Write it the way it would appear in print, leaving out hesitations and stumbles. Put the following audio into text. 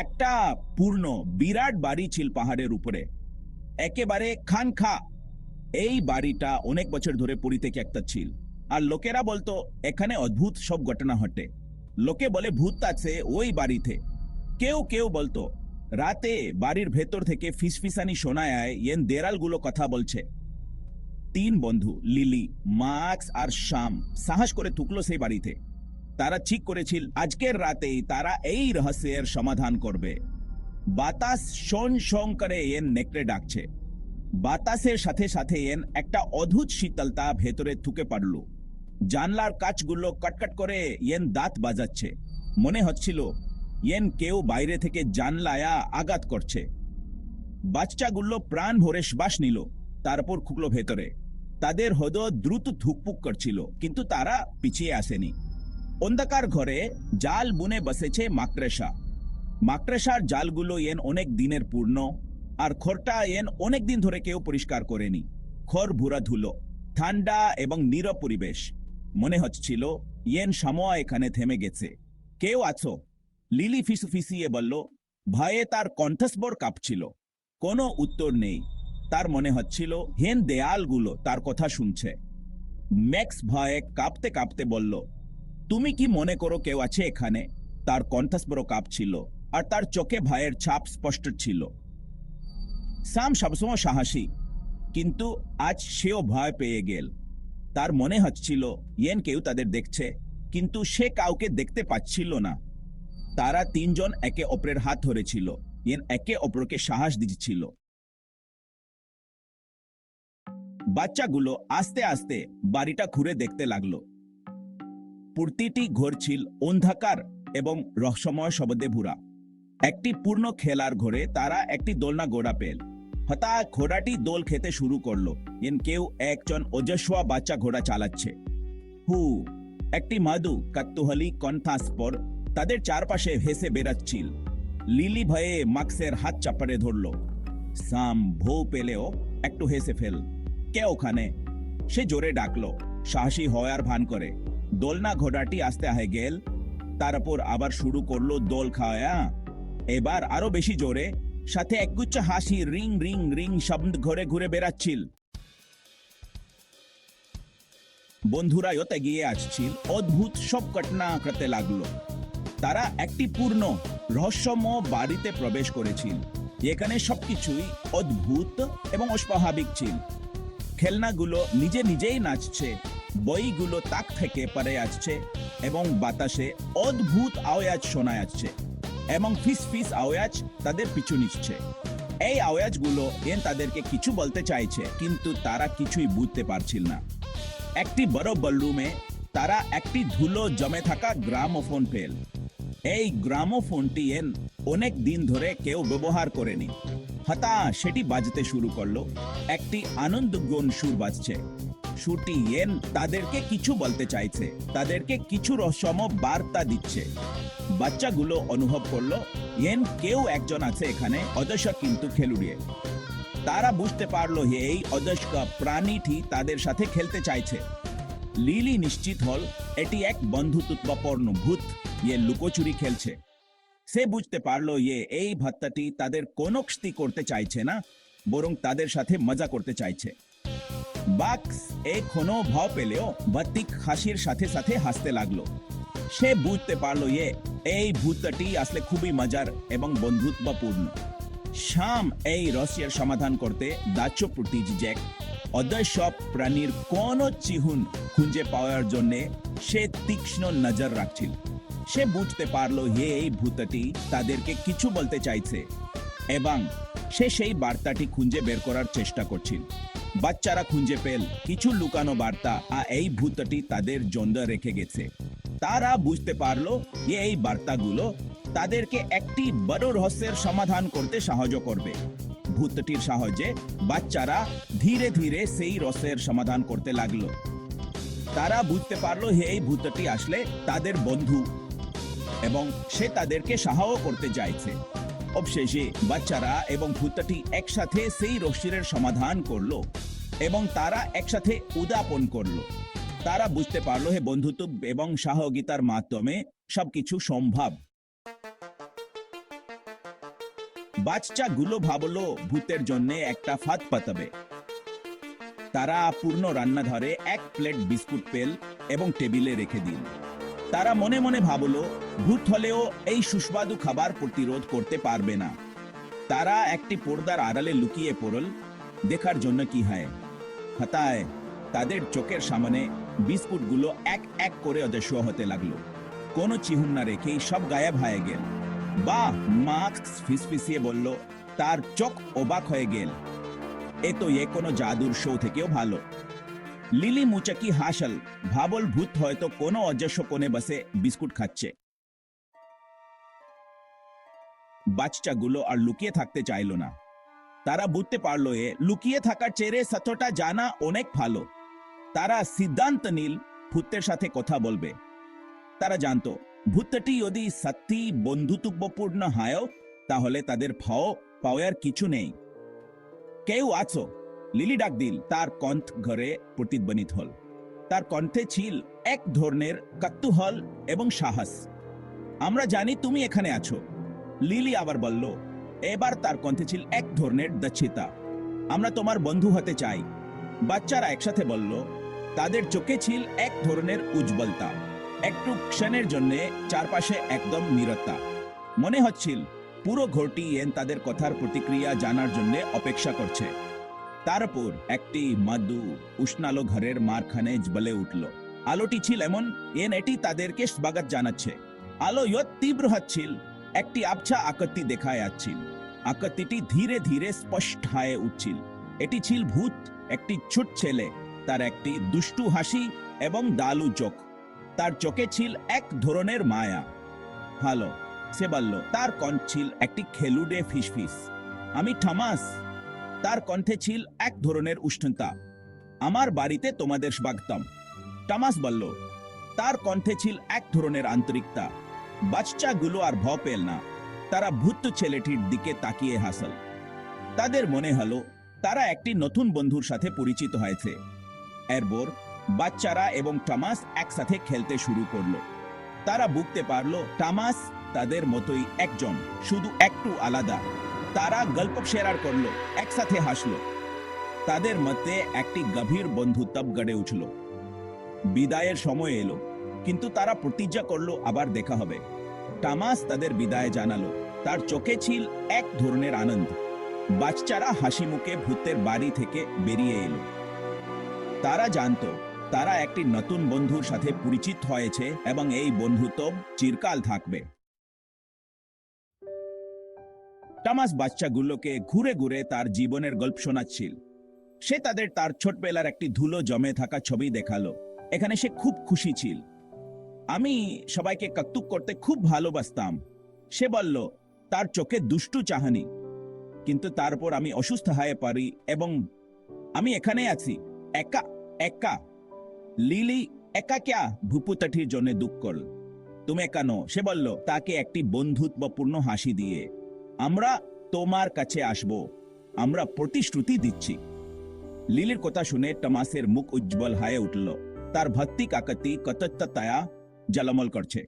একটা পূর্ণ বিরাট বাড়ি ছিল পাহাড়ের উপরে, একেবারে খানখা। এই বাড়িটা অনেক বছর ধরে পড়ে থেকে একটা ছিল, আর লোকেরা বলতো এখানে অদ্ভুত সব ঘটনা ঘটে। লোকে বলে ভূত আছে ওই বাড়িতে। কেউ কেউ বলতো রাতে বাড়ির ভেতর থেকে ফিসফিসানি শোনায় এন দেরালগুলো কথা বলছে। তিন বন্ধু লিলি, মার্কস আর শ্যাম সাহস করে ঢুকলো সেই বাড়িতে। তারা ঠিক করেছিল আজকের রাতেই তারা এই রহস্যের সমাধান করবে। বাতাস শোন শোন করে এন নেকড়ে ডাকছে। বাতাসের সাথে সাথে এন একটা অদ্ভুত শীতলতা ভেতরে ঢুকে পড়ল। জানলার কাচগুলো কটকট করে এন দাঁত বাজাচ্ছে। মনে হচ্ছিল এন কেউ বাইরে থেকে জানলায়া আঘাত করছে। বাচ্চাগুলো প্রাণ ভরে শ্বাস নিল, তারপর খুকলো ভেতরে। তাদের হৃদয় দ্রুত ধুকপুক করছিল, কিন্তু তারা পিছিয়ে আসেনি। অন্ধকার ঘরে জাল বুনে বসেছে মাকড়সা। মাকড়সার জালগুলো এন অনেক দিনের পূর্ণ, আর খড়টা এন অনেক দিন ধরে কেউ পরিষ্কার করেনি। খড় ভুরা ধুলো, ঠান্ডা এবং নীরব পরিবেশ। মনে হচ্ছিল এন সময় এখানে থেমে গেছে। কেউ আছো? লিলি ফিসফিসিয়ে বলল। ভয়ে তার কণ্ঠস্বর কাঁপছিল। কোনো উত্তর নেই। তার মনে হচ্ছিল হেন দেয়ালগুলো তার কথা শুনছে। ম্যাক্স ভয়ে কাঁপতে কাঁপতে বলল, তুমি কি মনে করো কেউ আছে এখানে? তার কণ্ঠস্বর কাঁপছিল, আর তার চোখে ভয়ের ছাপ স্পষ্ট ছিল। শ্যাম সবসময় সাহসী, কিন্তু আজ সেও ভয় পেয়ে গেল। তার মনে হচ্ছিল এন কেউ তাদের দেখছে, কিন্তু সে কাউকে দেখতে পাচ্ছিল না। তারা তিনজন একে অপরের হাত ধরেছিল, এন একে অপরকে সাহস দিচ্ছিল। বাচ্চাগুলো আস্তে আস্তে বাড়িটা ঘুরে দেখতে লাগলো। প্রতিটি ঘর ছিল অন্ধকার এবং রহস্যময় শব্দে ভরা। একটি পূর্ণ খেলার ঘরে তারা একটি দোলনা গোড়া পেল। হঠাৎ ঘোড়াটি দোল খেতে শুরু করলো। কেউ একজন ওজস্বা বাচ্চা ঘোড়া চালাচ্ছে। হু, একটি মাদু কাতুহলি কণ্ঠাস্পর তাদের চারপাশে ভেসে বেড়াচ্ছিল। লিলি ভয়ে মাক্সের হাত চাপড়ে ধরল। সাম ভৌ পেলেও একটু হেসে ফেল। কে ওখানে? সে জোরে ডাকলো, সাহসী হওয়ার ভান করে। দোলনা ঘোড়াটি আস্তে আহে গেল, তারপর আবার শুরু করলো দোল খাওয়া। এবার আরো বেশি জোরে, সাথে একগুচ্ছ হাসি রিং রিং রিং শব্দ ঘুরে ঘুরে বেড়াচ্ছিল। বন্ধুরাও এগিয়ে আসছিল, অদ্ভুত সব ঘটনা করতে লাগলো। তারা একটি পূর্ণ রহস্যময় বাড়িতে প্রবেশ করেছিল। এখানে সবকিছুই অদ্ভুত এবং অস্বাভাবিক ছিল। খেলনাগুলো নিজে নিজেই নাচছে, বইগুলো তাক থেকে পড়ে আসছে, এবং বাতাসে অদ্ভুত আওয়াজ শোনা যাচ্ছে, এবং ফিস ফিস আওয়াজ তাদের পিছু নিচ্ছে। এই আওয়াজগুলো এন তাদেরকে কিছু বলতে চাইছে, কিন্তু তারা কিছুই বুঝতে পারছিল না। একটি বড় বলরুমে তারা একটি ধুলো জমে থাকা গ্রামোফোন পেল। এই গ্রামোফোনটি এন অনেক দিন ধরে কেউ ব্যবহার করেনি। হঠাৎ সেটি বাজতে শুরু করলো। একটি আনন্দঘন সুর বাজছে। সুরটি এন তাদেরকে কিছু বলতে চাইছে, তাদেরকে কিছু রহস্যময় বার্তা দিচ্ছে। বাচ্চাগুলো অনুভব করলো এন কেউ একজন আছে এখানে, অদৃশ্য কিন্তু খেলুড়িয়ে। তারা বুঝতে পারলো এই অদৃশ্য প্রাণীটি তাদের সাথে খেলতে চাইছে। লিলি নিশ্চিত হল এটি এক বন্ধুত্বপূর্ণ ভূত, লুকোচুরি খেলছে। সে বুঝতে পারলো এই ভাত্তাটি তাদের কোনো ক্ষতি করতে চাইছে না, বরং তাদের সাথে মজা করতে চাইছে। বাক্স এখনো ভয় পেলেও বাত্তিক হাসির সাথে সাথে হাসতে লাগলো। সে বুঝতে পারলো এই ভূতটি আসলে খুবই মজার এবং বন্ধুত্বপূর্ণ। শ্যাম এই রহস্যের সমাধান করতে দাচ্যপ্রতি জ্যাক অদৃশ্য প্রাণীর কোন চিহ্ন খুঁজে পাওয়ার জন্য সে তীক্ষ্ণ নজর রাখছিল। সে বুঝতে পারলো এই ভূতটি তাদেরকে কিছু বলতে চাইছে, এবং সে সেই বার্তাটি খুঁজে বের করার চেষ্টা করছিল। বাচ্চারা খুঁজে পেল কিছু লুকানো বার্তা, আর এই ভূতটি তাদের জন্য রেখে গেছে। তারা বুঝতে পারলো এই বার্তাগুলো তাদেরকে একটি বড় রহস্যের সমাধান করতে সাহায্য করবে। ভূতটির সাহায্যে বাচ্চারা ধীরে ধীরে সেই রহস্যের সমাধান করতে লাগলো। তারা বুঝতে পারলো এই ভূতটি আসলে তাদের বন্ধু, এবং সে তাদেরকে সাহায্য করতে চাইছে। অবশেষে বাচ্চারা এবং ভূতটি একসাথে সেই রহস্যের সমাধান করলো, এবং তারা একসাথে উদ্যাপন করলো। তারা বুঝতে পারলো বন্ধুত্ব এবং সহযোগিতার মাধ্যমে সবকিছু সম্ভব। বাচ্চাগুলো ভাবলো ভূতের জন্য একটা ফাঁদ পাতাবে। তারা পূর্ণ রান্নাঘরে এক প্লেট বিস্কুট পেল এবং টেবিলে রেখে দিল। তারা মনে মনে ভাবলো ভূত হলেও এই সুস্বাদু খাবার প্রতিরোধ করতে পারবে না। তারা একটি পর্দার আড়ালে লুকিয়ে পড়ল দেখার জন্য কি হয়। হঠাৎ তাদের চোখের সামনে বিস্কুটগুলো এক এক করে অদৃশ্য হতে লাগলো। কোনো চিহ্ন না রেখেই সব গায়েব হয়ে গেল। বাহ, মার্কস ফিসফিসিয়ে বলল। তার চোখ অবাক হয়ে গেল। এ তো কোনো জাদুর শো থেকেও ভালো। লিলি মুচকি হাসল, ভাবল ভূত হয়তো কোনো অদৃশ্য কোণে বসে বিস্কুট খাচ্ছে। বাচ্চাগুলো আর লুকিয়ে থাকতে চাইল না। তারা বুঝতে পারলো লুকিয়ে থাকার চেয়ে সত্যটা জানা অনেক ভালো। তারা সিদ্ধান্ত নিল ভূতের সাথে কথা বলবে। তারা জানতো ভূতটি যদি সত্যি বন্ধুত্বপূর্ণ হয় তাহলে তাদের পাওয়ার কিছু নেই। কেউ আছো? লিলি ডাক দিল। তার কণ্ঠ ঘরে প্রতিধ্বনিত হল। তার কণ্ঠে ছিল এক ধরনের কৌতূহল এবং সাহস। আমরা জানি তুমি এখানে আছো। লিলি আবার বলল। এবার তার কণ্ঠে ছিল এক ধরনের দক্ষতা। আমরা তোমার বন্ধু হতে চাই। বাচ্চারা একসাথে বলল। তাদের চোখে ছিল এক ধরনের উজ্জ্বলতা। একটু ক্ষণের জন্য চারপাশে একদম নীরবতা। মনে হচ্ছিল পুরো ঘরটি তাদের কথার প্রতিক্রিয়া জানার জন্য অপেক্ষা করছে। তারপর একটি মৃদু উষ্ণালো ঘরের মাঝখানে জ্বলে উঠল। আলোটি ছিল এমন এটি তাদেরকে স্বাগত জানাচ্ছে। আলো তীব্র হচ্ছিল। একটি আবছা আকৃতি দেখা যাচ্ছিল। আকৃতিটি ধীরে ধীরে স্পষ্ট হয়ে উঠছিল। এটি ছিল ভূত, একটি ছোট ছেলে। তার একটি দুষ্টু হাসি এবং দালু চোখ। তার চোখে ছিল এক ধরনের মায়া। ভালো, সে বলল। তার কণ্ঠ ছিল একটি খেলুড়ে ফিসফিস। আমি থমাস। তার কণ্ঠে ছিল এক ধরনের উষ্ণতা। আমার বাড়িতে তোমাদের স্বাগতম। থমাস বলল। তার কণ্ঠে ছিল এক ধরনের আন্তরিকতা। বাচ্চাগুলো আর ভয় পেল না। তারা ভূত ছেলেটির দিকে তাকিয়ে হাসল। তাদের মনে হলো তারা একটি নতুন বন্ধুর সাথে পরিচিত হয়েছে। এরপর বাচ্চারা এবং থমাস একসাথে খেলতে শুরু করলো। তারা বুঝতে পারলো থমাস তাদের মতোই একজন, শুধু একটু আলাদা। তারা গল্প শেয়ার করলো, একসাথে হাসলো। তাদের মধ্যে একটি গভীর বন্ধুত্ব গড়ে উঠল। বিদায়ের সময় এলো, কিন্তু তারা প্রতিজ্ঞা করলো আবার দেখা হবে। থমাস তাদের বিদায় জানালো। তার চোখে ছিল এক ধরনের আনন্দ। বাচ্চারা হাসি মুখে ভূতের বাড়ি থেকে বেরিয়ে এলো। তারা জানতো তারা একটি নতুন বন্ধুর সাথে পরিচিত হয়েছে এবং এই বন্ধুত্ব চিরকাল থাকবে। থমাস বাচ্চাগুলোকে ঘুরে ঘুরে তার জীবনের গল্প শোনাচ্ছিল। সে তার ছোটবেলার একটি ধুলো জমে থাকা ছবি দেখালো। এখানে সে খুব খুশি ছিল। আমি সবাইকে কৌতুক করতে খুব ভালোবাসতাম, সে বলল। তার চোখে দুষ্টু চাহনি। কিন্তু তারপর আমি অসুস্থ হয়ে পড়ি এবং আমি এখানে আছি একা একা। লিলি একা ক্যা? ভূপুতটির জন্য দুঃখ করল। তুমি একা নো, সে বলল তাকে একটি বন্ধুত্বপূর্ণ হাসি দিয়ে। আমরা তোমার কাছে আসব, আমরা প্রতিশ্রুতি দিচ্ছি। লিলির কথা শুনে থমাসের মুখ উজ্জ্বল হয়ে উঠল। তার ভক্তি কাকতি কতত্বতায়া জলমল করছে।